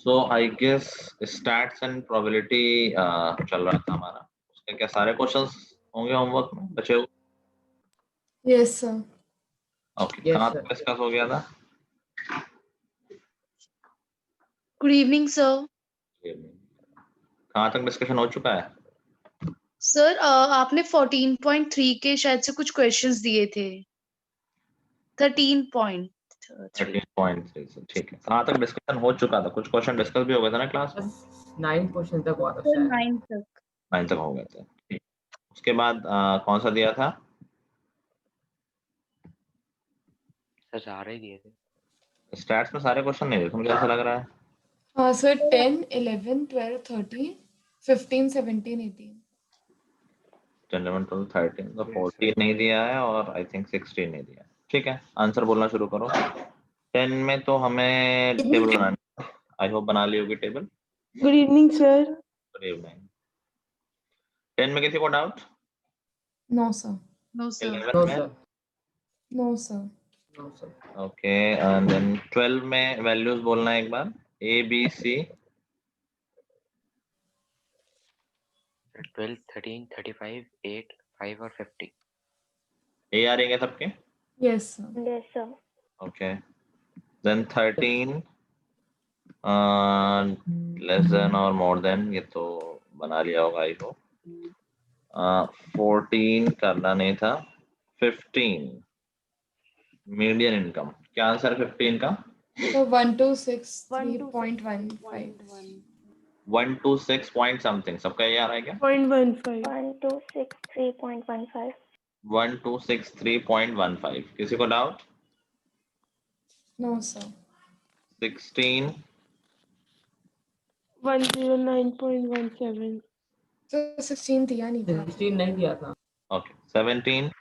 So I guess stats and probability चल रहा था हमारा, उसके क्या सारे क्वेश्चंस होंगे होमवर्क में बचे हुए? Yes sir. ओके, कहाँ तक डिस्कस हो गया था? Good evening sir. कहाँ तक डिस्कशन हो चुका है? सर आपने 14.3 के शायद से कुछ क्वेश्चंस दिए थे। 13.3 13.3 ठीक है। कहाँ तक डिस्कशन हो चुका था? कुछ क्वेश्चन डिस्कस भी हो गए थे ना क्लास में? 9 क्वेश्चन तक हुआ था सर शायद। 9 तक। 9 तक हो गए थे, ठीक। उसके बाद कौन सा दिया था? सर सारे ही दिए थे। स्टैट्स में सारे क्वेश्चन नहीं थे, मुझे ऐसा लग रहा है। हाँ सर, 10, 11, 12, 13, 15, 17, 18। 10, 11, 12, 13 तो 14 नहीं दिया है और आई थिंक 16 नहीं दिया है। ठीक है, आंसर बोलना शुरू करो। 10 में तो हमें टेबल बनाना है, आई होप बना ली होगी table. Good evening sir. Good evening. 10 में किसी को doubt? No sir. No sir. 11 में? No sir. Okay, and then 12 में वैल्यूज बोलना है एक बार, ए बी सी। 12, 13, 35, 8, 5 और 50। ए आ रही है सबके? Yes sir. Yes, sir. Okay, then 13 less than और मोर देन, ये तो बना लिया होगा आई होप। 14 करना नहीं था। 15 मीडियन इनकम, क्या आंसर 15 का? So 1263.15. 126 पॉइंट समथिंग, सबका ये आ रहा है क्या? 0.15। 1263.15. 1263.15। किसी को डाउट? No sir. 16 109.17। So 16 दिया नहीं था। 16 नहीं दिया था। Okay, 17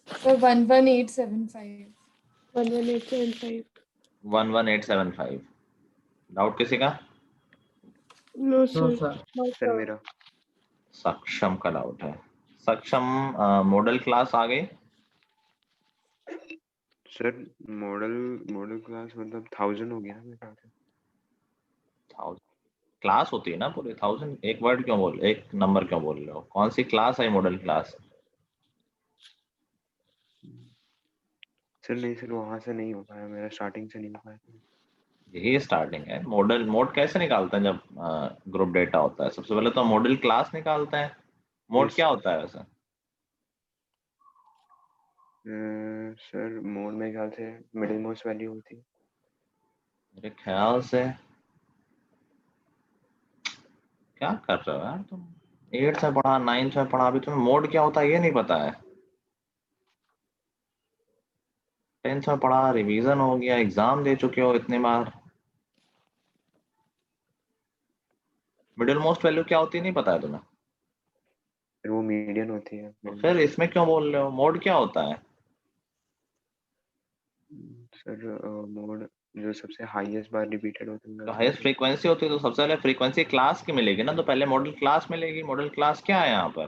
So 11875. 11875। 11875। डाउट किसी का? No no sir. सर। मेरा सक्षम का डाउट है। सक्षम, मॉडल क्लास आ गई? सर मॉडल क्लास मतलब 1000 हो गया ना मेरे ख्याल से। 1000 क्लास होती है ना पूरी? 1000 एक वर्ड क्यों बोल, एक नंबर क्यों बोल रहे हो? कौन सी क्लास है मॉडल क्लास? सर नहीं सर, वहां से नहीं हो पाया मेरा, स्टार्टिंग से नहीं हो पाया। यही स्टार्टिंग है। मॉडल मोड कैसे निकालते हैं जब ग्रुप डेटा होता है? सबसे पहले तो मॉडल क्लास निकालते हैं। मोड Yes, क्या sir. होता है वैसे? सर मोड मेरे ख्याल से मिडिल मोस्ट वैल्यू होती है। मेरे ख्याल से क्या कर रहे हो यार तुम? 8 से पढ़ा, 9 से पढ़ा, अभी तुम्हें मोड क्या होता है ये नहीं पता है? 10 से पढ़ा, रिवीजन हो गया, एग्जाम दे चुके हो इतने बार। मिडिल मोस्ट वैल्यू क्या होती है नहीं पता है तुम्हें? फिर वो मीडियन होती है। तो फिर इसमें क्यों बोल रहे हो? मोड क्या होता है? सर मोड जो सबसे हाईएस्ट बार रिपीटेड होता तो है। हाईएस्ट फ्रीक्वेंसी होती है तो सबसे पहले फ्रीक्वेंसी क्लास की मिलेगी ना, तो पहले मॉडल क्लास मिलेगी। मॉडल क्लास क्या है यहाँ पर?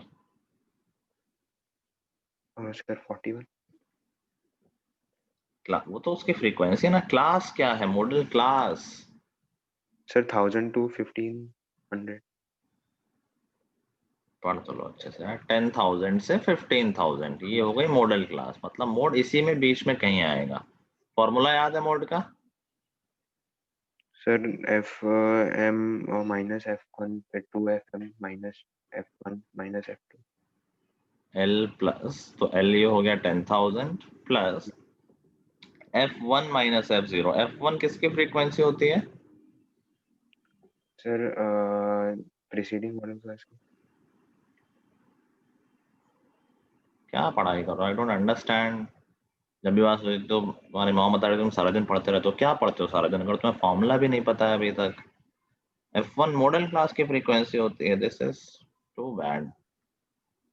सर 41। वो तो उसकी फ्रीक्वेंसी है ना, क्लास क्या है? Model class. Sir 1000 to 1500। पढ़ तो लो अच्छे से। 10,000 से 15,000 ये हो गई मॉडल क्लास। मतलब मोड इसी में बीच में कहीं आएगा। फॉर्मूला याद है मोड का? सर FM माइनस F1 फिर 2FM minus F1 minus F2। L plus, तो L ये हो गया 10,000 plus F1 minus F0। F1 किसकी फ्रीक्वेंसी होती है? सर प्रीसीडिंग मॉडल क्लास की। क्या पढ़ाई कर रहे हो? I don't understand. जब भी बात हुई तो तुम्हारी माँ बता रही तुम सारा दिन पढ़ते रहते हो। क्या पढ़ते हो सारा दिन अगर तुम्हें फॉर्मूला भी नहीं पता है अभी तक? F1 मॉडल क्लास की फ्रीक्वेंसी होती है। This is too bad.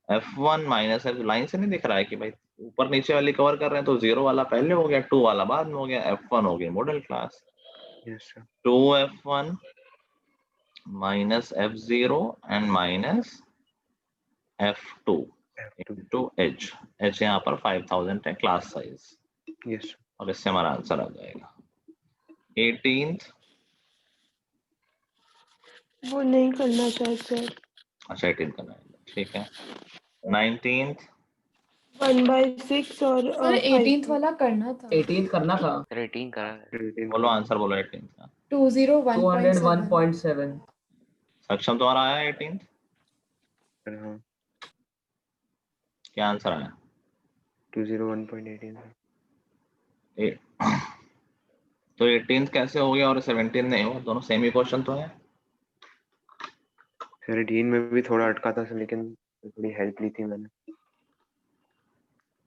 F1 minus F line से नहीं दिख रहा है कि भाई ऊपर नीचे वाली कवर कर रहे हैं, तो 0 वाला पहले हो गया, 2 वाला बाद में हो गया, F1 हो गया model class. Yes sir. 2F1 minus F0 and minus F2 into H। H यहाँ पर 5000 है क्लास साइज। यस और इससे हमारा आंसर आ जाएगा। 18th, वो नहीं करना शायद सर। अच्छा 18 करना है, ठीक है। 19th, 1/6 और सर 18th वाला करना था। 18 करना था। 18 करा। बोलो आंसर बोलो 18th का। 201.7। 201.7। सक्षम तुम्हारा आया 18th? हाँ, क्या आंसर आया? 201.18 था। तो 18th कैसे हो गया और 17 नहीं हुआ? दोनों सेम ही क्वेश्चन तो है। सर 18 में भी थोड़ा अटका था सर, लेकिन थोड़ी हेल्प ली थी मैंने।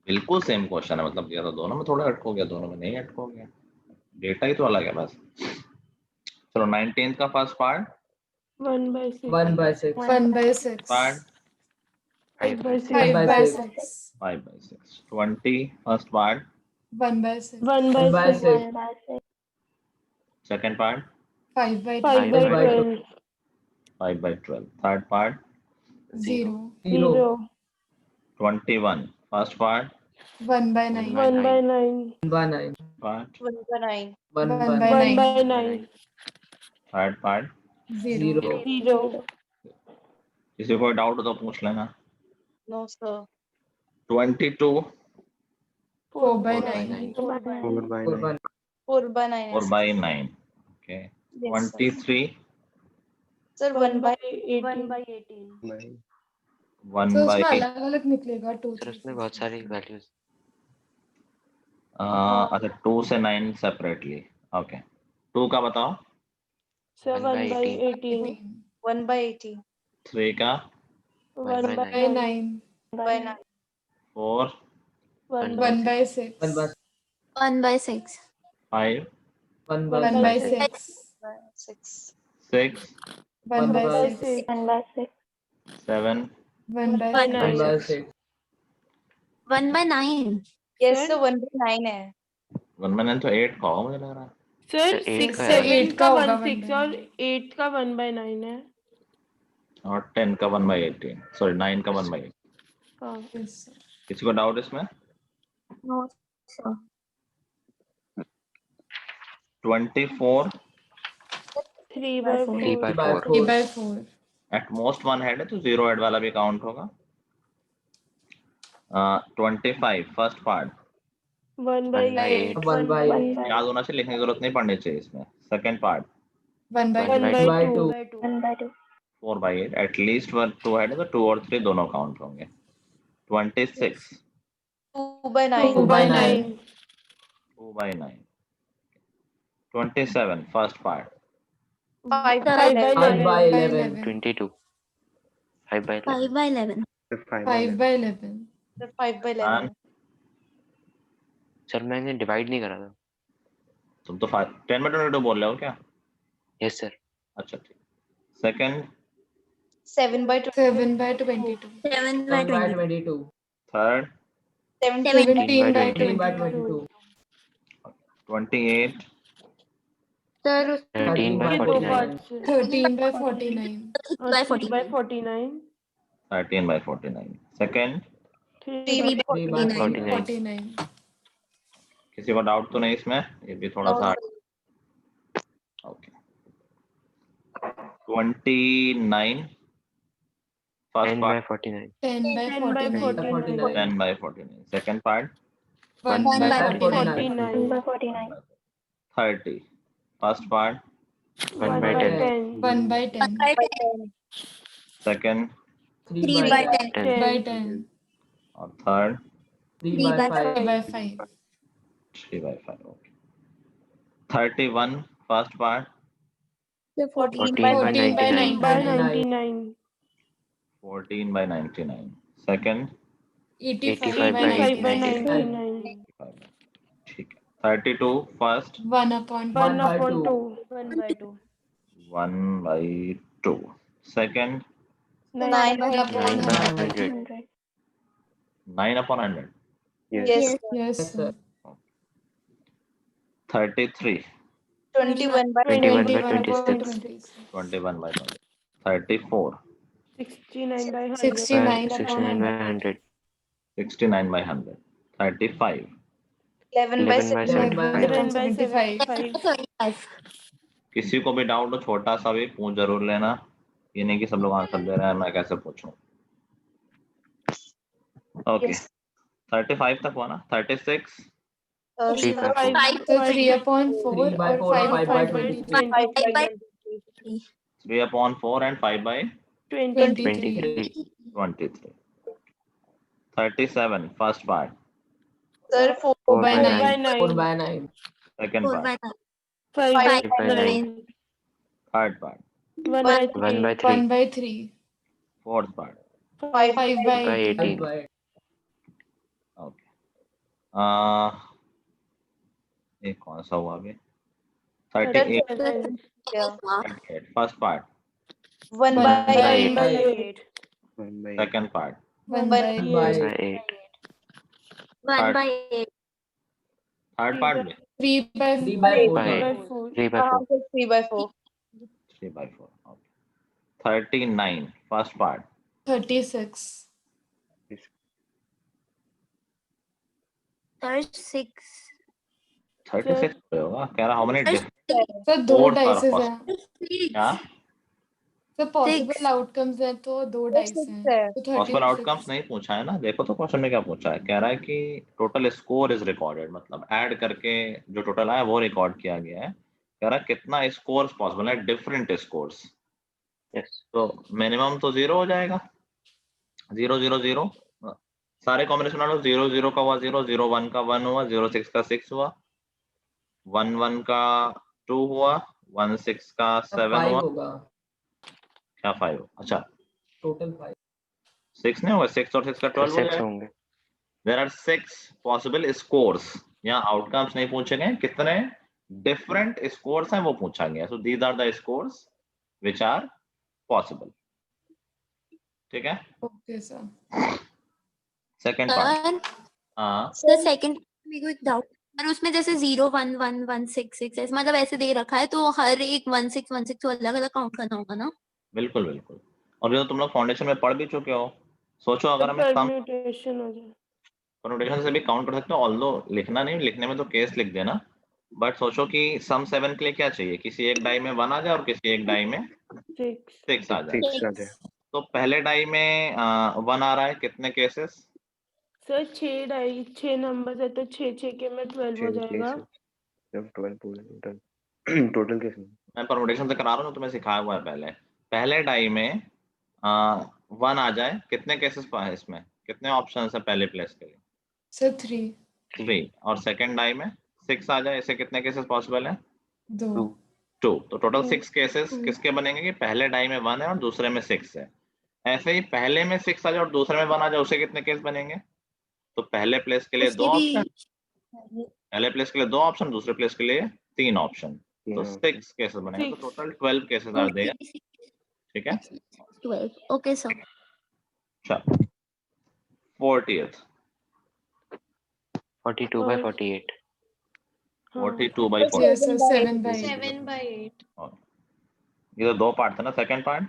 बिल्कुल सेम क्वेश्चन है, मतलब क्या था, दोनों में थोड़ा अटको गया, दोनों में नहीं अटको गया, डेटा ही तो अलग है बस। चलो 19th का first part, 1/6 1/6। 1/6। Part 5/6 5/6। 5/6। 20 first part, 1/6। 1/6 second part 5/12। 5/12 5/12। Third part 0। 0 21 first part, 1/9। 1/9 1/9। Part 1/9 1/9। 1/9 third part. 0। 0 किसी को डाउट हो तो पूछ लेना। No sir 22 4/9। 4/9 4/9 4/9। ओके। 23 सर 1/18 1 तो by उसमें अलग अलग निकलेगा 2 सर 3 उसमें बहुत सारी वैल्यूज। अच्छा 2 से 9 सेपरेटली। ओके 2 का बताओ। सर 1/18 1/18 1/18 3 का 1/9 1/9 4 1/6 1/6 5 1/6 6 6 1/6 7 1/6 1/9 यस सर 1/9 है 1 में 9 तो 8 का होगा मुझे लग रहा है। सर सर 8 का 7 है। 8 का का होगा 1/6 और 8 का 1/9 है। और 10 का 1/18, सॉरी 9 का 1/8। हाँ Yes, sir. किसी को डाउट इसमें? No, sir. 24 3/4 3/4 3/4 at most 1 head है तो 0 हेड वाला भी काउंट होगा। 25 फर्स्ट पार्ट 1/8 1/8 याद होना चाहिए, लिखने की जरूरत नहीं पड़नी चाहिए इसमें। सेकंड पार्ट 1/2 1/2 4/8 एटलीस्ट 2 हेड है तो 2 और 3 दोनों काउंट होंगे। 26 2/9 2/9 2/9। 27 फर्स्ट पार्ट 5/11 5/11 22 5/11 5/11 5/11 5/11 सर मैंने डिवाइड नहीं करा था। तुम तो 10 में 22 बोल रहे हो क्या? Yes sir. अच्छा ठीक। सेकंड 7/22 7/22 7/22 थर्ड 17/22 18/22 28 Sir, 13/49 13/49 3/49 13/49 सेकंड 3/49 49 49 किसी को डाउट तो नहीं इसमें? ये भी थोड़ा सा okay. 29 first part 10/49 10/49 10/49 second part 1/49 49 30 first part 1/10 1/10 second 3/10 3/10 और third 3/5 3/5 3/5 okay. 31 first part 14/99 14/99 14/99 second 85/99 ठीक है। 32 first 1/2 1/2 second 9/100 9/100 yes Yes, sir. 33 21/26 21/26 34 69/100 69/100 69/100 69/100 35 11 by 11 by 11 75. 75. 75. किसी को भी डाउट हो छोटा सा भी पूछ जरूर लेना, ये नहीं कि सब लोग आंसर दे रहे हैं मैं कैसे पूछूं। ओके 35 तक हुआ ना, 36 3 by 4. So 3/4 3 by और 4 or 5 by 5/23. 5 by 3/4 and 5 by 23. 23. 23. 37 first part, Sir, 4 4 by by 9. 9. 4 by 9. second 4 part, by 9. 5 5 by by 9. 9. third part, 1 by 1 by 3 3. 1/3. fourth part. 5 5 by 5 by 18. 5 by Okay. एक कौन सा हुआ अभी? 38 38 first part, 1 1 by by 8. 8 1 by 8. second part, 1 by by 1 1 by by 8. 1 by 8. third part में 3 by 3 4. by 4. By sir. 4 3 by 4. 3 by 4. 3 by 4. Okay. 39 first part, 36. 36. 36 पे होगा कह रहा, how many different So 2 Four dices are हैं. क्या So possible 6. outcomes हैं तो 2 dice हैं. So possible 36. आउटकम्स नहीं पूछा है ना, देखो तो क्वेश्चन में क्या पूछा है, कह रहा है कि टोटल स्कोर इज रिकॉर्डेड, मतलब ऐड करके जो टोटल आया वो रिकॉर्ड किया गया है, कह रहा है कितना स्कोर्स पॉसिबल है, डिफरेंट स्कोर्स, Yes. तो मिनिमम तो 0 हो जाएगा, 0 0 0 सारे कॉम्बिनेशन वालों 0 0 का हुआ 0 0 1 का 1 हुआ 0 6 का 6 हुआ 1 1 का 2 हुआ 1 6 का 7 5 हुआ, होगा क्या 5? अच्छा टोटल 5. 6 नहीं होगा, 6 और 6 का 12 हो 6 जाएगा। होंगे. There are 6 possible scores. यहाँ आउटकम्स नहीं पूछे गए, कितने डिफरेंट स्कोर्स हैं वो पूछा गया, so these are the scores which are possible. ठीक है, Okay sir. Second part. Sir हाँ सर सेकंड मेरे को एक डाउट, पर उसमें जैसे 0 1 1 1 6 6 ऐसे मतलब ऐसे दे रखा है, तो हर एक 1 6 1 6 को अलग अलग काउंट करना होगा ना? बिल्कुल बिल्कुल, और ये तो तुम लोग फाउंडेशन में पढ़ भी चुके हो, सोचो अगर हमें सम परम्यूटेशन हो जाए। परम्यूटेशन से भी काउंट कर सकते हो, ऑल्दो लिखना नहीं, लिखने में तो केस लिख देना, बट सोचो कि सम 7 के लिए क्या चाहिए, किसी एक डाई में 1 आ जाए और किसी एक डाई में 6 आ जाए, 6 आ जाए. तो पहले डाई में 1 आ रहा है, कितने केसेस? सर 6 नंबर्स है तो 6 के में 12 हो 6 जाएगा। जब 12 पूरे टोटल टोटल कैसे? मैं परम्यूटेशन से करा रहा हूँ, तुम्हें सिखाया हुआ है पहले डाई में 1 आ जाए, कितने केसेस है इसमें, कितने ऑप्शन है पहले प्लेस के लिए? So 3. 3, और सेकंड डाई में 6 आ जाए, इससे कितने केसेस पॉसिबल है? 2. 2, तो टोटल 6 केसेस two. किसके बनेंगे कि पहले डाई में 1 है और दूसरे में 6 है, ऐसे ही पहले में 6 आ जाए और दूसरे में 1 आ जाए, उससे कितने केस बनेंगे? तो पहले प्लेस के लिए 2 उसके भी ऑप्शन, पहले प्लेस के लिए 2 ऑप्शन, दूसरे प्लेस के लिए 3 ऑप्शन, तो 6 केसेस बनेंगे, तो टोटल 12 केसेस आर देयर। ठीक है, 12. Okay sir. चलो 40th 42 by 48. 42 by 40, Yes sir. 7 by 8. 7 by 8. ये तो 2 पार्ट था ना, second part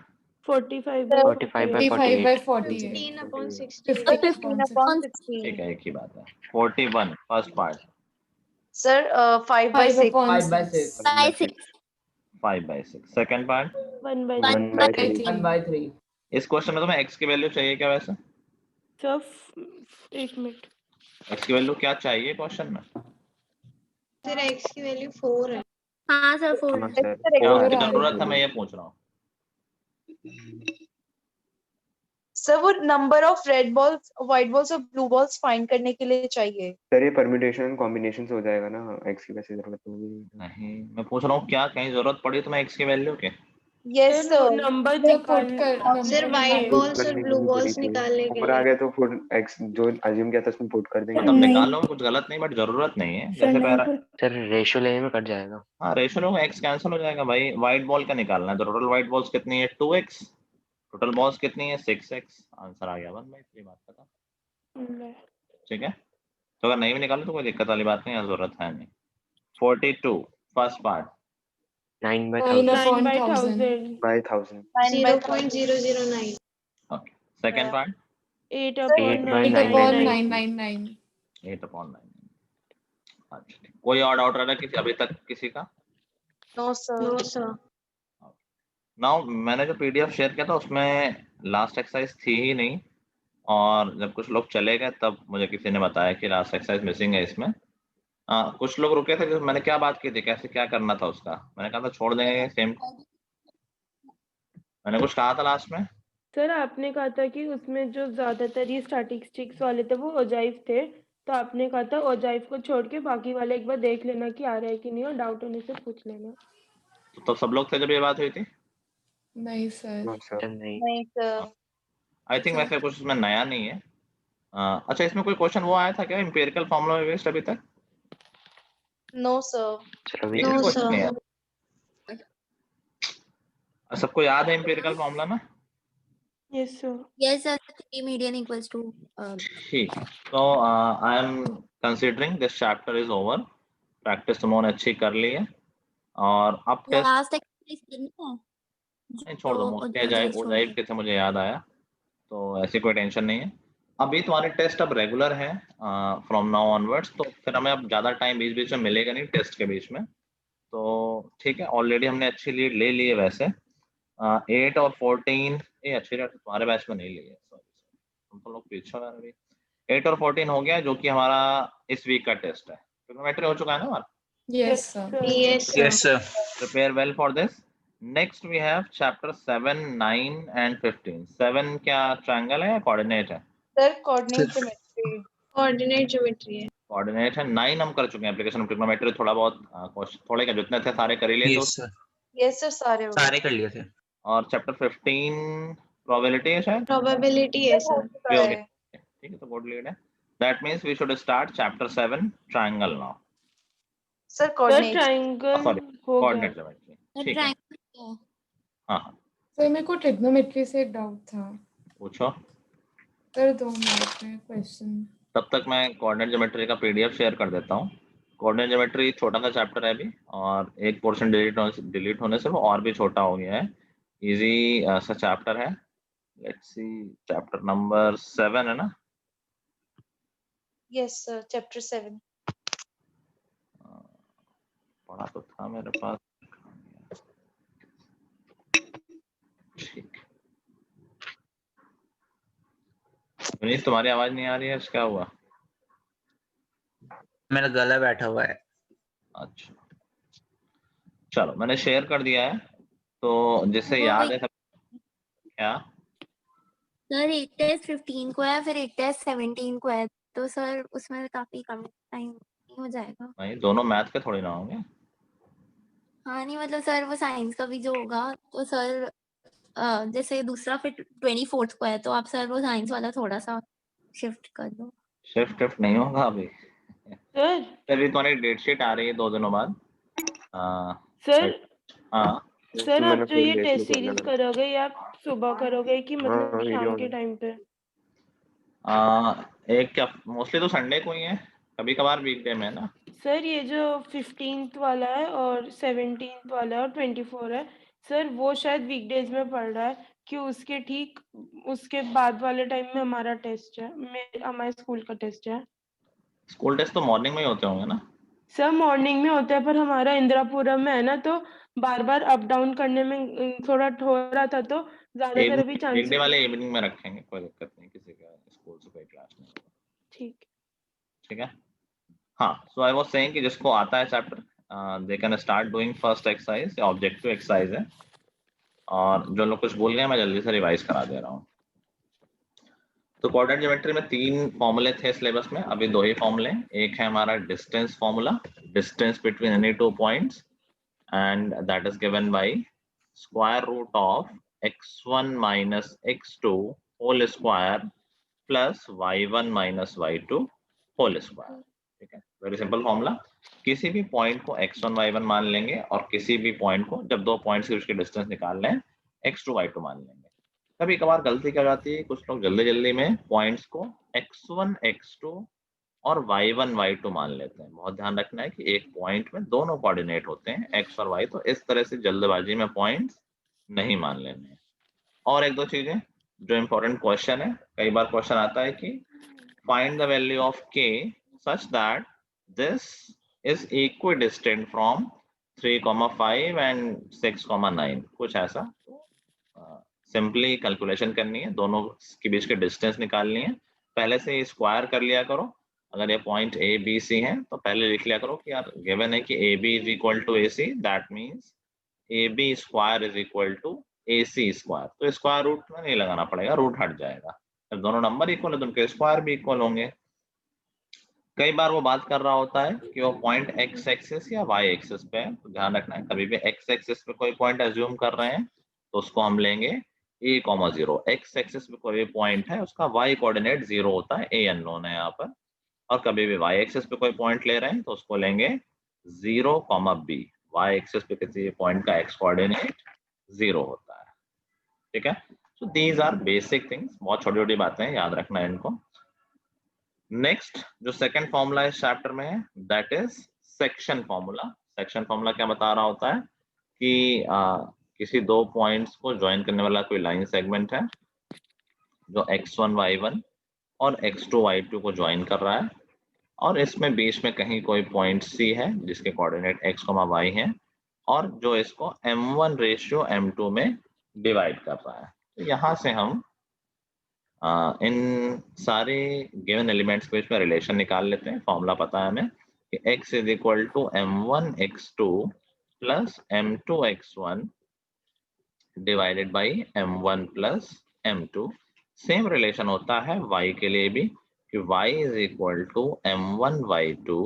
45 by 45 by 55 by 48. 48. 15 upon 16. 15 upon 16. ठीक है, एक ही बात है। 41 first part, Sir, 5 by 5 6. upon 5 by 6. 6. By 6. 5 by 6 second part. 1 by 1 by by 3. 1 by 3. इस क्वेश्चन में तुम्हें x की वैल्यू चाहिए क्या वैसे? Sir 1 minute. x की वैल्यू क्या चाहिए क्वेश्चन में? Sir, x की वैल्यू 4 है. हाँ सर 4 हाँ है. सर. क्या और उसकी आ जरूरत है, रही मैं है. ये पूछ रहा हूँ। सर वो number of red balls, white balls और ब्लू बॉल्स फाइंड करने के लिए चाहिए. सर ये परम्यूटेशन कॉम्बिनेशन हो जाएगा ना, x की वैसे जरूरत होगी. नहीं, मैं पूछ रहा हूँ क्या कहीं जरूरत पड़ी तुम्हें x की वैल्यू के? Yes sir. Number Sir, put कर सर number व्हाइट निकाल. बॉल्स और ब्लू बॉल्स निकालने के ऊपर आ लिए. गए तो फिर x जो अज्यूम किया था उसमें पुट कर देंगे. मतलब निकाल लो, कुछ गलत नहीं, बट जरूरत नहीं है, जैसे पैरा सर रेशियो लेने में कट जाएगा. हाँ रेशियो में x कैंसिल हो जाएगा भाई, व्हाइट बॉल का निकालना है, तो टोटल व्हाइट बॉल्स कितनी है? 2x, टोटल बॉल्स कितनी है? 6x, आंसर आ गया 1/3, बात पता। ठीक है, तो अगर नहीं भी निकालो तो कोई दिक्कत वाली बात नहीं है, जरूरत है नहीं। 42 first part, 9 by 9 1000 upon by 1000. 1000 by 1000. 0.009. Okay second part 8 upon 8 by 8 upon 999 999. 8/9, अच्छा, कोई और डाउट रह रहा है किसी अभी तक किसी का? No sir. नाउ मैंने जो पीडीएफ शेयर किया था उसमें लास्ट एक्सरसाइज थी ही नहीं, और जब कुछ लोग चले गए तब मुझे किसी ने बताया कि लास्ट एक्सरसाइज मिसिंग है इसमें। कुछ लोग रुके थे, मैंने क्या बात की थी, कैसे क्या करना था उसका, मैंने कहा था छोड़ देंगे सेम, मैंने कुछ कहा था लास्ट में। सर आपने कहा था कि उसमें जो ज्यादातर ये स्टैटिस्टिक्स वाले थे वो ओजाइव थे, तो आपने कहा था ओजाइव को छोड़ के बाकी वाले एक बार देख लेना कि आ रहा है कि नहीं, और डाउट होने से पूछ लेना। तो सब लोग थे जब ये बात हुई थी? नहीं सर। No sir. नहीं सर। आई थिंक वैसे कुछ इसमें नया नहीं है। अच्छा, इसमें कोई क्वेश्चन वो आया था क्या एम्पिरिकल फॉर्मूला में बेस्ड अभी तक? No sir. सर अभी एक तक क्वेश्चन नहीं है। सबको याद है एम्पिरिकल फॉर्मूला ना? Yes sir. Yes, sir. 3 median equals to ठीक, तो I am considering this chapter is over. Practice तुमने अच्छी कर ली है, और अब टेस्ट last exercise करना है। नहीं छोड़ दो, जो मोस्टली ओजाइव छोड़ ओजाइव के। के थे, मुझे याद आया, तो ऐसी कोई टेंशन नहीं है। अभी तुम्हारे टेस्ट अब रेगुलर है फ्रॉम नाउ ऑनवर्ड्स, तो फिर हमें अब ज़्यादा टाइम बीच बीच में मिलेगा नहीं टेस्ट के बीच में, तो ठीक है। ऑलरेडी हमने अच्छी लीड ले ली है वैसे। 8 और 14 ये अच्छी लीड तुम्हारे बैच में नहीं ली है, सॉरी तुम तो लोग पीछे हो यार अभी। 8 और 14 हो गया, जो कि हमारा इस वीक का टेस्ट है। ट्रिग्नोमेट्री हो चुका है ना हमारा? Yes sir. Yes sir. Prepare well for this. Next we have chapter 7, 9 and 15. 7 क्या triangle है या coordinate है? Sir coordinate geometry. Coordinate geometry है। Coordinate है। 9 हम कर चुके हैं एप्लीकेशन ऑफ ट्रिग्नोमेट्री, थोड़ा बहुत थोड़े क्या जितने थे सारे कर ही लिए थे। यस सर, यस सर सारे हो गए। सारे कर लिए थे। और चैप्टर 15 प्रोबेबिलिटी है शायद, प्रोबेबिलिटी है सर। भी हो गया। ठीक है, तो गुड लीड है। That means we should start chapter 7 triangle now. Sir sir coordinate. Triangle Sorry, हो गया। coordinate geometry. ठीक है, triangle हाँ हाँ सर मेरे को ट्रिग्नोमेट्री से एक डाउट था। पूछो। सर 2 मिनट में क्वेश्चन। तब तक मैं कोऑर्डिनेट ज्योमेट्री का पीडीएफ शेयर कर देता हूँ। कोऑर्डिनेट ज्योमेट्री छोटा सा चैप्टर है अभी, और एक पोर्शन डिलीट होने से वो और भी छोटा हो गया है। इजी सा चैप्टर है। लेट्स सी, चैप्टर नंबर 7 है ना? Yes sir chapter 7। पढ़ा तो था मेरे पास। ठीक, विनीत तुम्हारी आवाज नहीं आ रही है, क्या हुआ? मेरा गला बैठा हुआ है। अच्छा चलो, मैंने शेयर कर दिया है, तो जिससे वो याद है सब। क्या? सर एक टेस्ट 15 को है, फिर एक टेस्ट 17 को है, तो सर उसमें काफी कम टाइम हो जाएगा। नहीं, दोनों मैथ के थोड़ी ना होंगे। हाँ नहीं मतलब सर वो साइंस का भी जो होगा, तो सर जैसे दूसरा फिर 24 को है, तो आप सर वो साइंस वाला थोड़ा सा शिफ्ट कर दो। शिफ्ट नहीं होगा अभी। सर अभी तुम्हारी डेट शीट आ रही है 2 दिनों बाद। सर हाँ सर आप मैंने जो पूरी ये डेट टेस्ट निकाल सीरीज ली। करोगे ये आप सुबह करोगे कि हाँ, मतलब वीडियो शाम ऑन के है। टाइम पे? एक क्या मोस्टली तो संडे को ही है, कभी कभार वीकडे में है ना। सर ये जो 15th वाला है और 17th वाला है और 24 है, सर वो शायद वीकडेज में पड़ रहा है कि उसके ठीक उसके बाद वाले टाइम में हमारा टेस्ट है, हमारे स्कूल का टेस्ट है। स्कूल टेस्ट तो मॉर्निंग में ही होते होंगे ना? सर मॉर्निंग में होता है, पर हमारा इंदिरापुरम में है ना, तो बार बार अप डाउन करने में थोड़ा हो रहा था, तो ज्यादातर अभी वीकडे चांसेस। वाले इवनिंग में रखेंगे, कोई दिक्कत नहीं, किसी का स्कूल से कोई क्लास नहीं होगा। ठीक ठीक है, हाँ। सो आई वाज सेइंग कि जिसको आता है chapter they can start doing first exercise, objective exercise है, और जो लोग कुछ भूल गए मैं जल्दी से रिवाइज करा दे रहा हूँ। तो कोऑर्डिनेट ज्योमेट्री में 3 फॉर्मूले थे सिलेबस में, अभी 2 ही फॉर्मूले। एक है हमारा distance formula, distance between any 2 points, and that is given by square root of x1 minus x2 whole square plus y1 minus y2 whole square. ठीक है, वेरी सिंपल फॉर्मूला। किसी भी पॉइंट को x1 y1 मान लेंगे, और किसी भी पॉइंट को, जब 2 पॉइंट्स के बीच की डिस्टेंस निकाल लें, x2 y2 मान लेंगे। कभी कभार गलती क्या जाती है, कुछ लोग जल्दी जल्दी में पॉइंट्स को x1 x2 और y1 y2 मान लेते हैं। बहुत ध्यान रखना है कि एक पॉइंट में दोनों कोऑर्डिनेट होते हैं x और y, तो इस तरह से जल्दबाजी में पॉइंट्स नहीं मान लेने। और एक दो चीजें जो इम्पोर्टेंट क्वेश्चन है, कई बार क्वेश्चन आता है कि find the value of k such that this is equidistant from 3,5 and 6,9, कुछ ऐसा। सिंपली कैलकुलेशन करनी है, दोनों के बीच के डिस्टेंस निकालनी है। पहले से स्क्वायर कर लिया करो। अगर ये पॉइंट ए बी सी है तो पहले लिख लिया करो कि यार गिवन है कि A B is equal to A C, that means A B square is equal to A C square. तो स्क्वायर रूट में नहीं लगाना पड़ेगा, रूट हट जाएगा। जब दोनों नंबर इक्वल है तो उनके स्क्वायर भी इक्वल होंगे। कई बार वो बात कर रहा होता है कि वो पॉइंट एक्स एक्सिस या वाई एक्सिस पे है, तो ध्यान रखना है कभी भी एक्स एक्सिस पे कोई पॉइंट एज्यूम कर रहे हैं तो उसको हम लेंगे a,0। एक्स एक्सिस पे कोई पॉइंट है उसका y कोऑर्डिनेट 0 होता है, a अननोन है यहाँ पर। और कभी भी y एक्सिस पे कोई पॉइंट ले रहे हैं तो उसको लेंगे 0, b। y एक्सिस पे किसी पॉइंट का x कोऑर्डिनेट 0 होता है, ठीक है। So these are basic things, बहुत छोटी छोटी बातें हैं, याद रखना है इनको। नेक्स्ट जो सेकंड फॉर्मूला इस चैप्टर में है that is section formula. Section formula क्या बता रहा होता है कि किसी दो पॉइंट्स को ज्वाइन करने वाला कोई लाइन सेगमेंट है जो x1 y1 और x2 y2 को ज्वाइन कर रहा है, और इसमें बीच में कहीं कोई पॉइंट C है जिसके कोऑर्डिनेट x, y है, और जो इसको m1 रेशियो m2 में डिवाइड कर रहा है। तो यहाँ से हम इन सारे गिवन एलिमेंट्स के बीच में रिलेशन निकाल लेते हैं। फॉर्मूला पता है हमें कि x is equal to m1 x2 plus m2 x1 divided by m1 plus m2। Same relation होता है y के लिए भी कि y is equal to m1 y2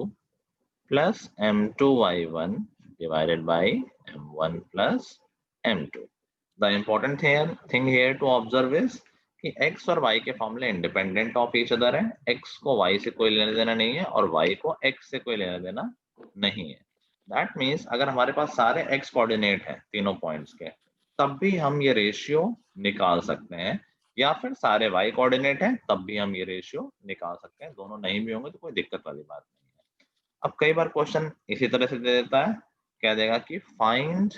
plus m2 y1 divided by m1 plus m2। The important thing here to observe is कि x और y के फॉर्मूले इंडिपेंडेंट ऑफ ईच अदर है। x को y से कोई लेना देना नहीं है और y को x से कोई लेना देना नहीं है। दैट मीन्स अगर हमारे पास सारे x कोऑर्डिनेट हैं तीनों पॉइंट्स के, तब भी हम ये रेशियो निकाल सकते हैं, या फिर सारे y कोऑर्डिनेट हैं तब भी हम ये रेशियो निकाल सकते हैं। दोनों नहीं भी होंगे तो कोई दिक्कत वाली बात नहीं है। अब कई बार क्वेश्चन इसी तरह से दे देता है, कह देगा कि find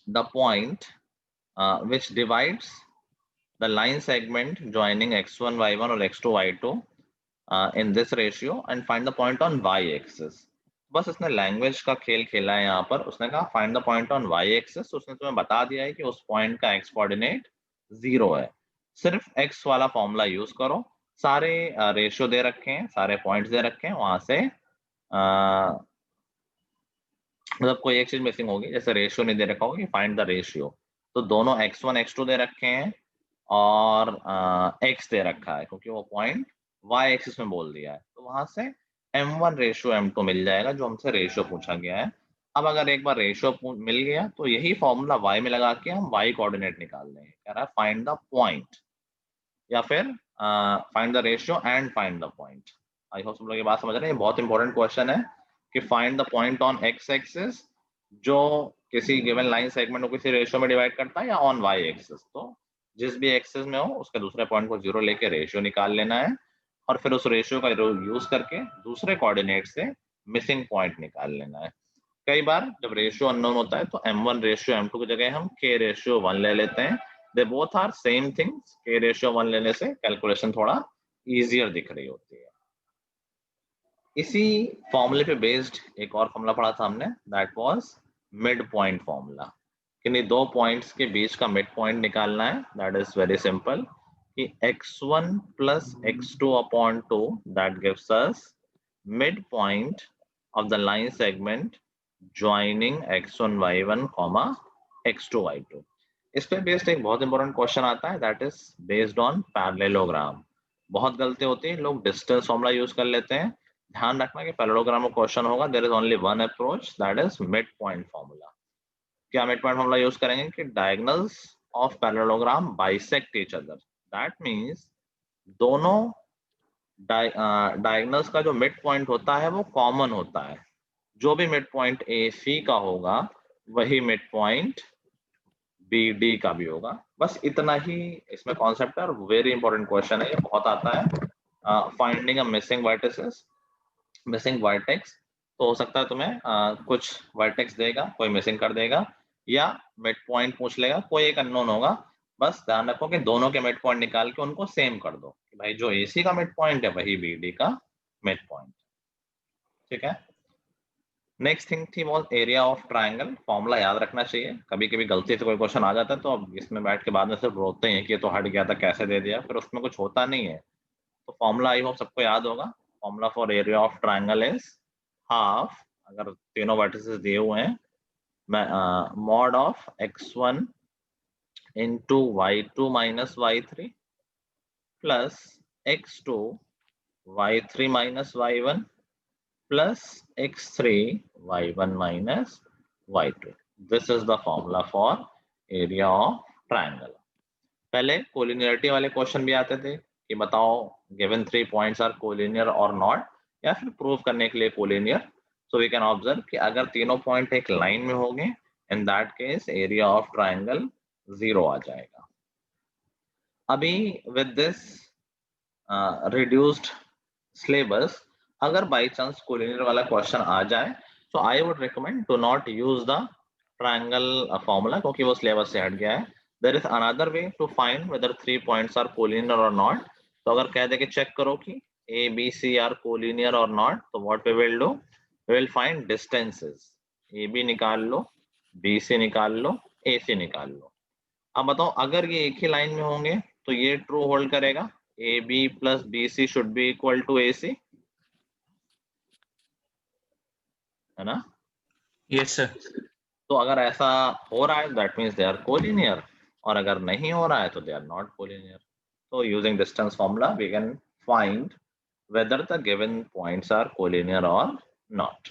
the point which divides the line segment joining x1 y1 or x2 y2 in this ratio and find the point on y axis। बस इसने लैंग्वेज का खेल खेला है यहाँ पर। उसने कहा find the point on y axis, उसने तुम्हें बता दिया है कि उस पॉइंट का x कोऑर्डिनेट 0 है। सिर्फ x वाला फॉर्मूला यूज करो, सारे रेशियो दे रखे हैं, सारे पॉइंट्स दे रखे हैं, वहां से मतलब कोई एक चीज मिसिंग होगी, जैसे रेशियो नहीं दे रखा होगा कि फाइंड द रेशियो, तो दोनों x1 x2 दे रखे हैं और x दे रखा है क्योंकि वो पॉइंट y एक्सिस में बोल दिया है, तो वहां से m1 रेशियो m2 मिल जाएगा जो हमसे रेशियो पूछा गया है। अब अगर एक बार रेशियो मिल गया तो यही फॉर्मूला y में लगा के हम y कोऑर्डिनेट निकाल देंगे। कह रहा है फाइंड द पॉइंट, या फिर find the ratio and find the point. I hope सब लोग ये बात समझ रहे हैं। ये बहुत इंपॉर्टेंट क्वेश्चन है कि find the point on x axis जो किसी गिवन लाइन सेगमेंट को किसी रेशियो में डिवाइड करता है, या ऑन y एक्सिस, तो जिस भी एक्सिस में हो उसके दूसरे पॉइंट को 0 लेके रेशियो निकाल लेना है, और फिर उस रेशियो का यूज करके दूसरे कोऑर्डिनेट से मिसिंग पॉइंट निकाल लेना है। कई बार जब रेशियो अननोन होता है तो m1 रेशियो m2 की जगह हम k रेशियो 1 ले लेते हैं। They both are same things. k ratio 1 लेने से कैलकुलेशन थोड़ा इजियर दिख रही होती है। इसी फॉर्मूले पे बेस्ड एक और फॉर्मूला पढ़ा था हमने, that was mid point formula. किन्हीं दो पॉइंट्स के बीच का मिड पॉइंट निकालना है। दैट इज वेरी सिंपल कि x1 plus x2 upon 2 that gives us midpoint of the line segment joining x1 y1 comma x2 y2। इस पे बेस्ड एक बहुत इंपॉर्टेंट क्वेश्चन आता है, that is based on parallelogram. बहुत गलती होती है, लोग डिस्टेंस फॉर्मूला यूज कर लेते हैं। ध्यान रखना कि पैरेललोग्राम में क्वेश्चन होगा, there is only one approach, that is mid point formula. क्या मिड पॉइंट फॉर्मूला यूज करेंगे कि diagonals of parallelogram bisect each other. That means दोनों डायगोनल्स का जो मिड पॉइंट होता है वो कॉमन होता है। जो भी मिड पॉइंट ए सी का होगा वही मिड पॉइंट बी डी का भी होगा। बस इतना ही इसमें कॉन्सेप्ट है, और वेरी इंपॉर्टेंट क्वेश्चन है, ये बहुत आता है। Finding a missing vertices, missing vertex, तो हो सकता है तुम्हें कुछ वर्टेक्स देगा, कोई मिसिंग कर देगा, या मिड पॉइंट पूछ लेगा, कोई एक अननोन होगा। बस ध्यान रखो कि दोनों के मिड पॉइंट निकाल के उनको सेम कर दो कि भाई जो एसी का मिड पॉइंट है वही बीडी का मिड पॉइंट। ठीक है। नेक्स्ट थिंग थी वो एरिया ऑफ ट्रायंगल। फॉर्मूला याद रखना चाहिए, कभी कभी गलती से कोई क्वेश्चन आ जाता है तो अब इसमें बैठ के बाद में सिर्फ रोते हैं कि ये तो हट गया था, कैसे दे दिया, फिर उसमें कुछ होता नहीं है। तो फॉर्मूला आई होप सबको याद होगा। Formula for area of triangle is half, अगर तीनों वर्टिसेस दिए हुए हैं, mod of x1 into y2 minus y3 plus x2 y3 minus y1 plus x3 y1 minus y2. This is the formula for area of triangle. पहले collinearity वाले question भी आते थे कि बताओ गिवन 3 पॉइंट्स आर कोलिनियर और not, या फिर प्रूव करने के लिए collinear. So we can observe कि अगर तीनों पॉइंट एक लाइन में होंगे, in that case area of triangle 0 आ जाएगा। अभी विद दिस रिड्यूस्ड सिलेबस अगर बाई चांस कोलिनियर वाला क्वेश्चन आ जाए तो I would recommend to not use the triangle formula, क्योंकि वो सिलेबस से हट गया है। There is another way to find whether 3 points are collinear और नॉट। तो अगर कह दे कि चेक करो कि A B C are collinear और नॉट, तो what we will do, we will find distances. A B निकाल लो, बी सी निकाल लो, ए सी निकाल लो। अब बताओ अगर ये एक ही लाइन में होंगे तो ये ट्रू होल्ड करेगा, A B plus B C should be equal to A C, है ना? Yes sir. तो अगर ऐसा हो रहा है that means they are collinear, और अगर नहीं हो रहा है तो दे आर नॉट कोलिनियर। तो using distance formula we can find whether the given points are collinear और नॉट।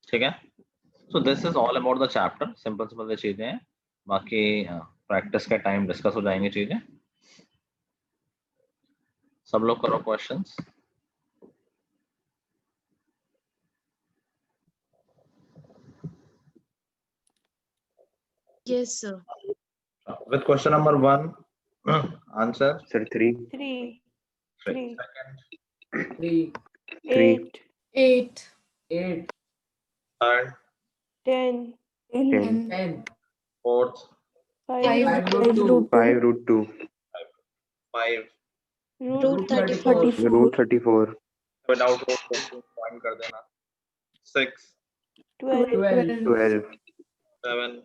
ठीक है। So this is all about the chapter. Simple simple चीजें हैं, बाकी प्रैक्टिस के टाइम डिस्कस हो जाएंगी चीजें। सब लोग करो questions. Yes, sir. With question number 1, answer. Sir, 3. 3, Second, 3, 8, 8, 8, third, 10, 10. 10, fourth, 5, 5, 5 root 2, 5 root 2. 5, root 34. Root 34. without root point कर देना, 6, 12, 12, 12. 7,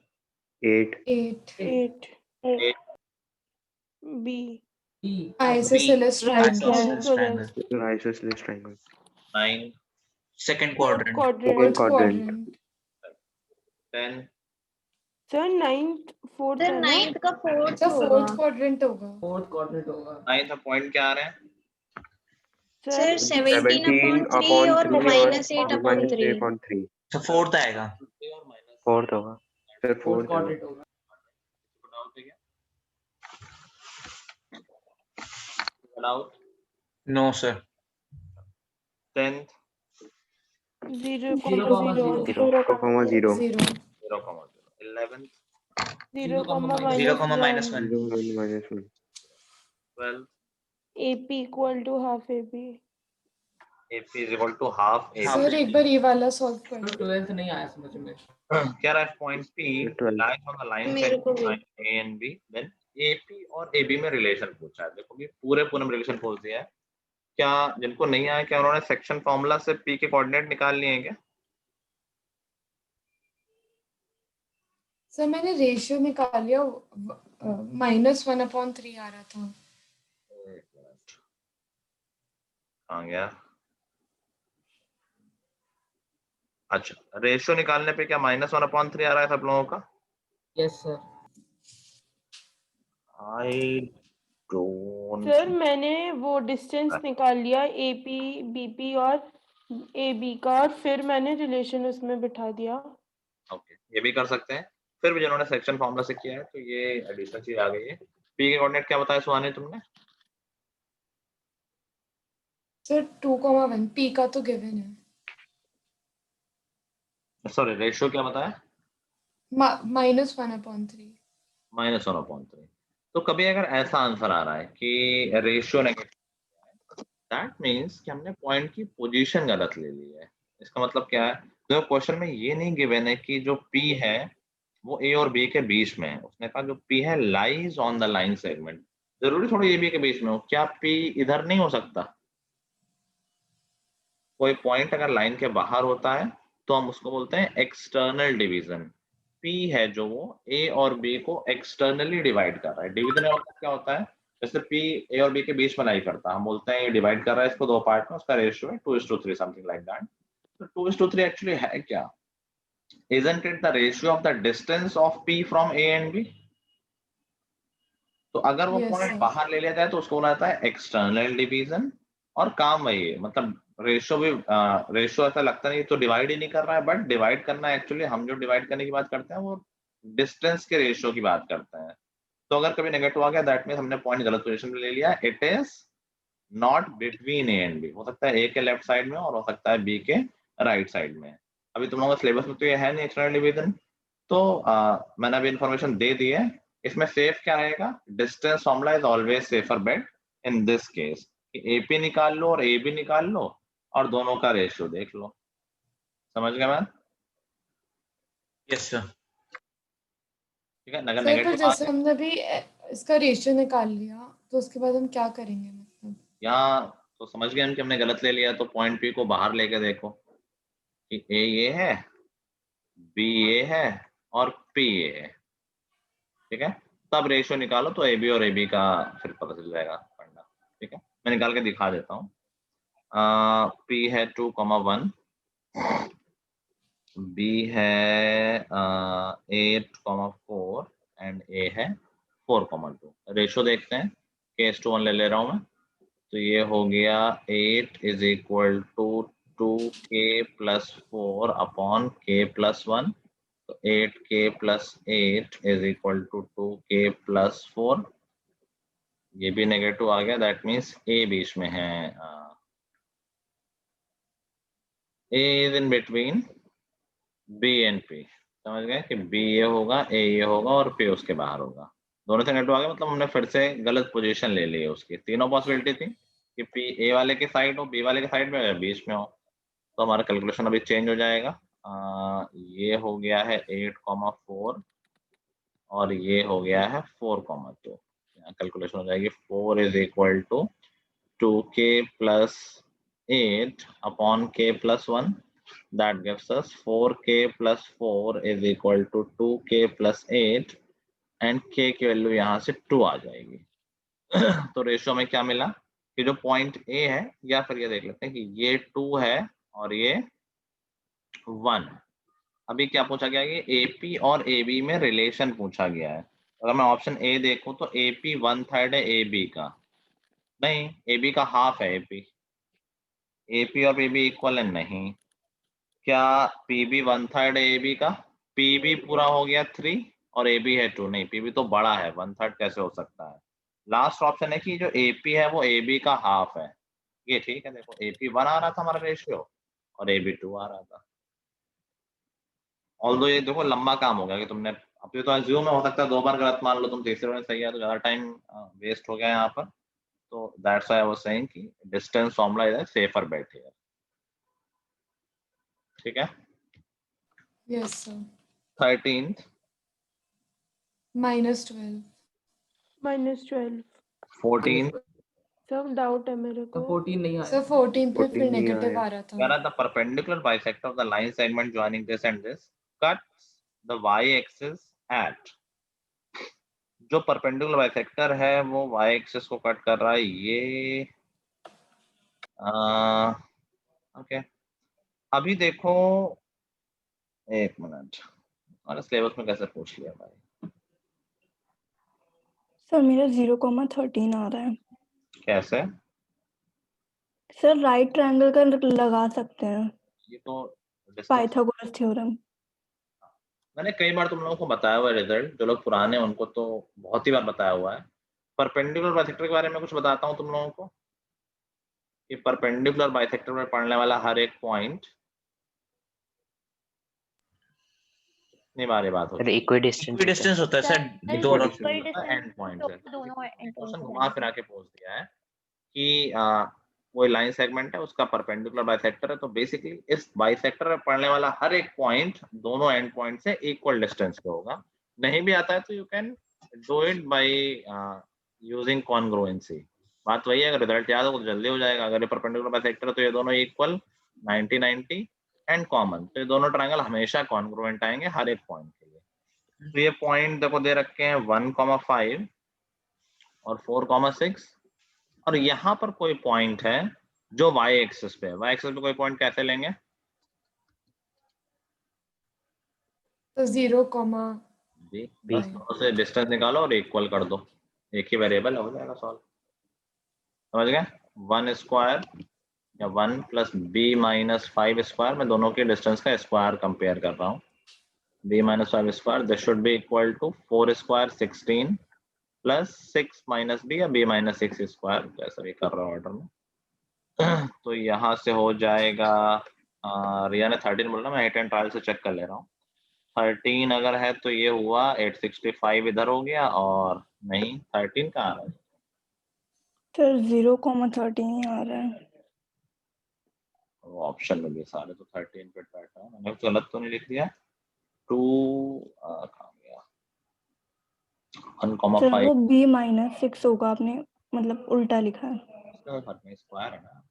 8. 8. 8, 8, B, E, Isosceles triangle. Isosceles, Isosceles triangle. 9, second fourth quadrant. quadrant. Fourth quadrant. quadrant. 10, Sir, 9th, 4th Sir, है ना? 9th का 4th The होगा. fourth quadrant होगा. 4th quadrant होगा. 9th point क्या आ रहे हैं? Sir, Sir, 17 upon 3 और minus 8 upon minus 3. 8 upon 3. तो फोर्थ आएगा। और माइनस 4th होगा. Sir, 4th 4th होगा. quadrant होगा. Out. No sir. 10th 0, 0, 0. 0, 0. 0. 0, 11th 0, 0, minus 1। 0, minus 1. 12th AP equal to half AP. AP is equal to half AP। Sir, एक बार ये वाला solve कर तो लो. 12th नहीं आया समझ में. क्या रहा है point P 12। lies on the line मेरे को भी. segment A and B, then AP और AB में रिलेशन पूछा है। देखो भी पूरे में रिलेशन पूछ दिया है। क्या जिनको नहीं आया, क्या उन्होंने सेक्शन फॉर्मूला से P के कोऑर्डिनेट निकाल लिए हैं क्या? सर मैंने रेशियो निकाल लिया, -1/3 आ रहा था. एक मिनट, आ गया। अच्छा, रेशियो निकालने पे क्या -1/3 आ रहा है सब लोगों का? Yes, sir. I don't. Sir मैंने वो डिस्टेंस निकाल लिया AP, BP और AB का, और फिर मैंने रिलेशन उसमें बिठा दिया। ओके, ये भी कर सकते हैं। फिर भी जिन्होंने सेक्शन फॉर्मूला से किया है तो ये एडिशनल चीज आ गई है। P के कोऑर्डिनेट क्या बताया सुहानी तुमने? सर 2,1 P का तो गिवन है. सॉरी, रेशियो क्या बताया? -1/3. -1/3। तो कभी अगर ऐसा आंसर आ रहा है कि रेशियो नेगेटिव, दैट मींस कि हमने पॉइंट की पोजीशन गलत ले ली है। इसका मतलब क्या है? जो क्वेश्चन में ये नहीं गिवन है कि जो P है वो A और B के बीच में है। उसने कहा जो P है lies on the line segment. जरूरी थोड़ी A B के बीच में हो, क्या P इधर नहीं हो सकता? कोई पॉइंट अगर लाइन के बाहर होता है तो हम उसको बोलते हैं एक्सटर्नल डिवीजन। P है जो वो A और B को एक्सटर्नली डिवाइड कर रहा है। डिवीजन का मतलब क्या होता है, जैसे P A और B के बीच में नहीं करता, हम बोलते हैं ये डिवाइड कर रहा है इसको दो पार्ट में, उसका रेशियो है 2:3 समथिंग लाइक दैट। तो 2:3 एक्चुअली है क्या? Isn't it the ratio of the distance of P from A and B? तो अगर वो Yes, पॉइंट sir. बाहर ले लिया जाए तो उसको बोला जाता है एक्सटर्नल डिवीजन। और काम वही है, मतलब रेशियो भी रेशियो ऐसा लगता नहीं तो डिवाइड ही नहीं कर रहा है, बट डिवाइड करना एक्चुअली हम जो डिवाइड करने की बात करते हैं वो डिस्टेंस के रेशियो की बात करते हैं। तो अगर कभी नेगेटिव आ गया दैट मींस हमने पॉइंट गलत पोजीशन में ले लिया। It is not between A and B, हो सकता है ए के लेफ्ट साइड में और हो सकता है बी के राइट साइड में। अभी तुम लोगों का सिलेबस में तो ये है नहीं एक्सटर्नल डिवीजन, तो मैंने अभी इन्फॉर्मेशन दे दी है। इसमें सेफ क्या रहेगा, distance formula is always safer bet in this case. AP निकाल लो और ए बी निकाल लो और दोनों का रेशियो देख लो। समझ गए मैम? Yes sir. ठीक है, अगर सर फिर नेगेटिव जैसे हमने भी इसका रेशियो निकाल लिया तो उसके बाद हम क्या करेंगे, मतलब यहाँ तो समझ गए हम कि हमने गलत ले लिया, तो पॉइंट पी को बाहर लेके देखो कि ए ये है, बी ये है और पी ये है। ठीक है, तब रेशियो निकालो तो ए बी और ए बी का फिर पता चल जाएगा पढ़ना। ठीक है, मैं निकाल के दिखा देता हूँ। पी है 2,1, बी है 8,4 एंड ए है 4,2। रेशियो देखते हैं, K:1 ले ले रहा हूँ मैं, तो ये हो गया 8 is equal to 2K + 4 upon K+1। तो 8K + 8 is equal to 2K + 4। ये भी नेगेटिव आ गया, दैट मीन्स ए बीच में है। A is in between B and P. समझ गए कि बी ये होगा, ए ये होगा और पी उसके बाहर होगा। दोनों से नेगेटिव आ गया, मतलब हमने फिर से गलत पोजीशन ले ली है उसकी। तीनों पॉसिबिलिटी थी कि पी ए वाले के साइड हो, बी वाले के साइड में, या बीच में हो। तो हमारा कैलकुलेशन अभी चेंज हो जाएगा। ये हो गया है 8,4 और ये हो गया है 4,2। कैलकुलेशन हो जाएगी 4 is equal to 2K + 8 upon K+1। that gives us 4K + 4 is equal to 2K + 8 and K की वैल्यू यहाँ से 2 आ जाएगी। तो रेशियो में क्या मिला कि जो पॉइंट A है, या फिर ये देख लेते हैं कि ये 2 है और ये 1। अभी क्या पूछा गया है कि AP और AB में रिलेशन पूछा गया है। अगर मैं ऑप्शन A देखूं तो AP 1/3 है AB का, नहीं AB का हाफ है। AP और PB इक्वल है, नहीं। क्या PB 1/3 है AB का? PB पूरा हो गया 3 और AB है 2, नहीं PB तो बड़ा है, 1/3 कैसे हो सकता है। लास्ट ऑप्शन है कि जो AP है वो AB का हाफ है। ये ठीक है, देखो AP 1 आ रहा था हमारा रेशियो और AB 2 आ रहा था। ऑल्दो ये देखो लंबा काम हो गया कि तुमने, अब ये तो अज्यूम में हो सकता है 2 बार गलत मान लो तुम, तीसरे में सही है तो ज्यादा टाइम वेस्ट हो गया यहाँ पर। तो that's why I was saying कि distance formula is safer bet here. ठीक है, yes sir. 13th -12. -12 14th सब डाउट है मेरे को। 14 नहीं सर आया। 14 पे 14 फिर नहीं नेगेटिव आया। आ रहा था। where are the perpendicular bisector of the line segment joining this and this cuts the y-axis at। जो परपेंडिकुलर बाइसेक्टर है वो y-axis को कट कर रहा है, ये ओके। अभी देखो एक मिनट, हमारे सिलेबस में कैसे पूछ लिया भाई, सर मेरा 0,13 आ रहा है। कैसे? सर राइट ट्रायंगल का लगा सकते हैं, ये तो distance- पाइथागोरस थ्योरम। मैंने कई बार तुम लोगों को बताया हुआ है रिजल्ट, जो लोग पुराने हैं उनको तो बहुत ही बार बताया हुआ है। परपेंडिकुलर बाइसेक्टर के बारे में कुछ बताता हूँ तुम लोगों को कि परपेंडिकुलर बाइसेक्टर में पढ़ने वाला हर एक पॉइंट नहीं, बारे बात होती है इक्विडिस्टेंस होता है सर, दोनों एंड पॉइंट्स है। दोनों end क्वेश्चन points घुमा फिरा के पूछ दिया है कि वो लाइन सेगमेंट है उसका परपेंडिकुलर बाइसेक्टर है, तो बेसिकली इस बाइसेक्टर में पढ़ने वाला हर एक पॉइंट दोनों एंड पॉइंट से इक्वल डिस्टेंस पे होगा। नहीं भी आता है तो you can do it by using congruency. बात वही है, अगर रिजल्ट याद हो तो जल्दी हो जाएगा। अगर ये परपेंडिकुलर बाइसेक्टर है तो ये दोनों इक्वल 90 90 एंड कॉमन, तो ये दोनों ट्रायंगल हमेशा कॉन्ग्रुएंट आएंगे हर एक पॉइंट के लिए। तो ये पॉइंट देखो दे रखे हैं 1,5 और 4,6, और यहाँ पर कोई पॉइंट है जो y एक्सिस पे है। y एक्सिस पे कोई पॉइंट कैसे लेंगे? तो 0, बी, बस दोनों से डिस्टेंस निकालो और इक्वल कर दो, एक ही वेरिएबल हो जाएगा सॉल्व। समझ गए? 1 स्क्वायर या 1 प्लस बी माइनस 5 स्क्वायर, मैं दोनों के डिस्टेंस का स्क्वायर कंपेयर कर रहा हूँ। b minus 5 square this should be equal to 4 square 16 plus 6 minus B या b माइनस 6 स्क्वायर, जैसा भी कर रहा हूँ ऑर्डर में। तो यहाँ से हो जाएगा, रिया ने 13 बोला, मैं 8 एंड ट्रायल से चेक कर ले रहा हूँ। 13 अगर है तो ये हुआ 865 इधर हो गया, और नहीं 13 कहाँ आ रहा है? सर 0,13 आ रहा है। वो ऑप्शन में भी सारे तो 13 पे बैठा है, मैंने गलत तो नहीं लिख दिया? 2 कहाँ गया? सर 1,5 वो b माइनस 6 होगा, आपने मतलब उल्टा लिखा है। इसका फर्क नहीं, स्क्वायर है ना।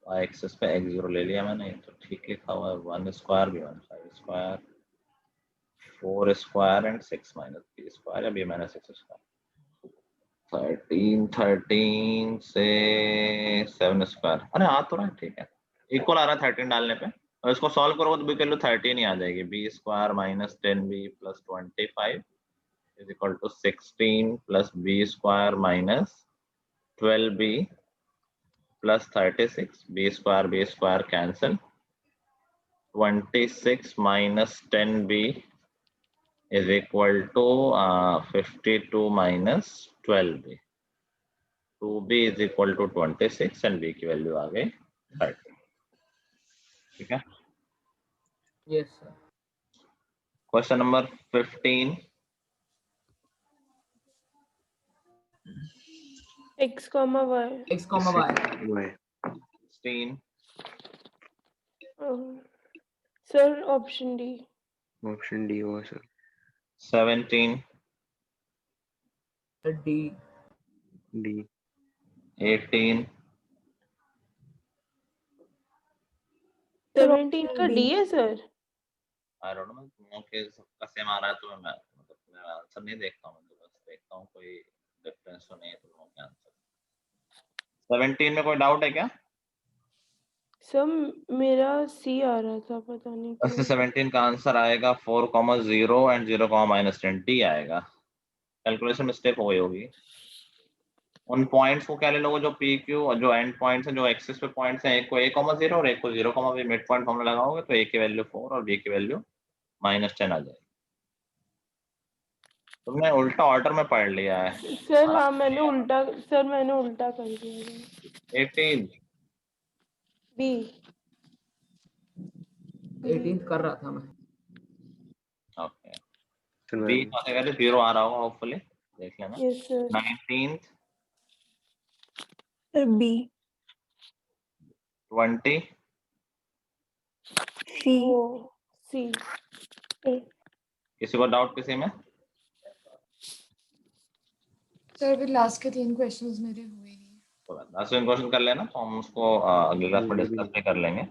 y एक्सिस पे x0 ले लिया मैंने, तो ठीक लिखा हुआ है। 1 स्क्वायर भी 1 5 square 4 square and 6 minus b square या b माइनस 6 स्क्वायर। 13 से 7 स्क्वायर, अरे आ तो रहा है, ठीक है, इक्वल आ रहा है 13 डालने पे। और इसको सॉल्व करो तो b वैल्यू 13 ही आ जाएगी। b square minus 10b plus 25 is equal to 16 plus b square minus 12b plus 36, b square cancel, 26 minus 10b is equal to 52 minus 12b. 2b is equal to 26 and b की value आ गई 30। ठीक है, Yes, sir. Question number 15। x, y. X, y. 16 sir option D. Option D होगा sir. 17 D. D 18 17 का D है sir. I don't know, तुम लोग के सबका सेम आ रहा है तो मैं मतलब मैं आंसर नहीं देखता हूँ, तो बस देखता हूँ कोई डिफरेंस तो नहीं है तुम लोगों के आंसर। 17 में कोई डाउट है क्या? सर मेरा सी आ रहा था, पता नहीं वैसे क्यों। 17 का आंसर आएगा 4,0 एंड 0,-10 डी आएगा। कैलकुलेशन मिस्टेक हो गई होगी। उन पॉइंट्स को क्या ले लोगे जो पी क्यू और जो एंड पॉइंट्स हैं, जो एक्सिस पे पॉइंट्स हैं, एक को a,0 और एक को 0,b मिड पॉइंट फॉर्मूला लगाओगे तो a की वैल्यू 4 और b की वैल्यू -10 आ जाएगी। तुमने उल्टा ऑर्डर में पढ़ लिया है सर हाँ मैंने उल्टा कर दिया। 18 बी 18th कर रहा था मैं। ओके, b का अगर 0 आ रहा होगा होपफुली देख लेना। Yes sir. 19th sir b 20 c सी। किसी को डाउट किसी में? सर अभी लास्ट के 3 क्वेश्चंस मेरे हुए नहीं। तो 10वें क्वेश्चन कर लेना, तो हम उसको अगले क्लास में डिस्कस भी कर लेंगे।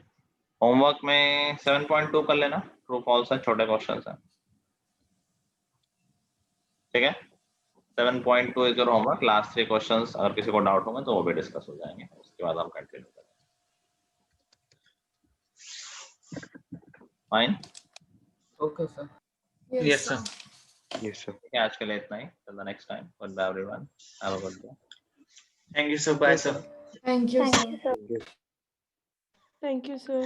होमवर्क में 7.2 कर लेना, ट्रू फॉल्स है, छोटे क्वेश्चंस हैं। ठीक है, 7.2 is your homework. Last 3 questions अगर किसी को डाउट होंगे तो वो भी डिस्कस हो जाएंगे, उसके बाद हम कंटिन्यू करेंगे। Fine, Okay, sir. Yes, sir. Yes sir. ठीक है, आज के लिए इतना ही। Till the next time, good bye everyone, have a good day. Thank you, sir. Bye, sir. Thank you thank sir. You sir. Thank you sir.